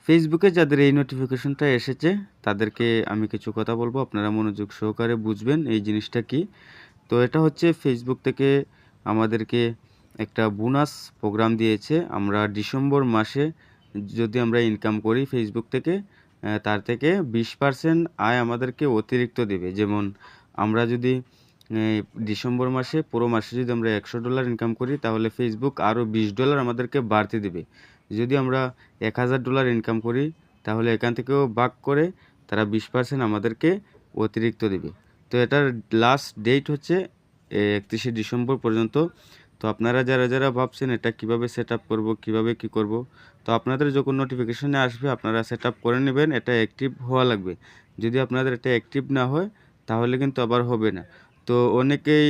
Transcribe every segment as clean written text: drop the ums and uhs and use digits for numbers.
ফেসবুকে যাদের এই নোটিফিকেশনটা এসেছে তাদেরকে আমি কিছু কথা বলবো, আপনারা মনোযোগ সহকারে বুঝবেন এই জিনিসটা কি। তো এটা হচ্ছে ফেসবুক থেকে আমাদেরকে একটা বোনাস প্রোগ্রাম দিয়েছে। আমরা ডিসেম্বর মাসে যদি আমরা ইনকাম করি ফেসবুক থেকে, তার থেকে 20% আয় আমাদেরকে অতিরিক্ত দেবে। যেমন আমরা যদি ডিসেম্বর মাসে পুরো মাসে যদি আমরা $100 ইনকাম করি, তাহলে ফেসবুক আরও $20 আমাদেরকে বাড়তি দেবে। যদি আমরা $1000 ইনকাম করি, তাহলে এখান থেকেও ভাগ করে তারা 20% আমাদেরকে অতিরিক্ত দেবে। তো এটার লাস্ট ডেট হচ্ছে 31শে ডিসেম্বর পর্যন্ত। তো আপনারা যারা ভাবছেন এটা কিভাবে সেট আপ করবো, কীভাবে কী করব, তো আপনাদের যখন নোটিফিকেশনে আসবে আপনারা সেট আপ করে নেবেন। এটা অ্যাক্টিভ হওয়া লাগবে। যদি আপনাদের এটা অ্যাক্টিভ না হয় তাহলে কিন্তু আবার হবে না। তো অনেকেই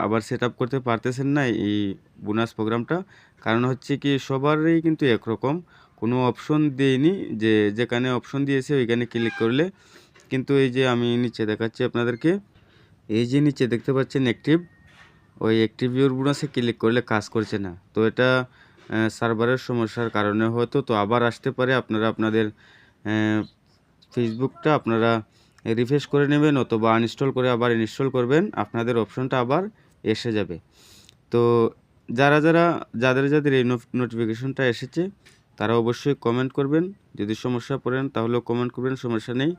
আবার সেট আপ করতে পারতেছেন না এই বোনাস প্রোগ্রামটা। কারণ হচ্ছে কি, সবারই কিন্তু একরকম কোনো অপশন দেয়নি, যে যেখানে অপশন দিয়েছে ওইখানে ক্লিক করলে কিন্তু এই যে আমি নিচে দেখাচ্ছি আপনাদেরকে, এই যে নিচে দেখতে পাচ্ছেন অ্যাক্টিভ, ওই অ্যাক্টিভ ইউর বোনাসে ক্লিক করলে কাজ করছে না। তো এটা সার্ভারের সমস্যার কারণে হয়তো তো আবার আসতে পারে। আপনারা আপনাদের ফেসবুকটা আপনারা রিফ্রেশ করে নেবেন অথবা আনইনস্টল করে আবার ইনস্টল করবেন, আপনাদের অপশনটা আবার এসে যাবে। তো যাদের এই নোটিফিকেশনটা এসেছে তারা অবশ্যই কমেন্ট করবেন। যদি সমস্যা পড়েন তাহলেও কমেন্ট করবেন, সমস্যা নেই,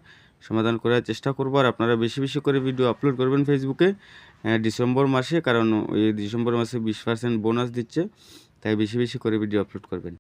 সমাধান করার চেষ্টা করব। আর আপনারা বেশি বেশি করে ভিডিও আপলোড করবেন ফেসবুকে ডিসেম্বর মাসে, কারণ ওই ডিসেম্বর মাসে 20% বোনাস দিচ্ছে, তাই বেশি বেশি করে ভিডিও আপলোড করবেন।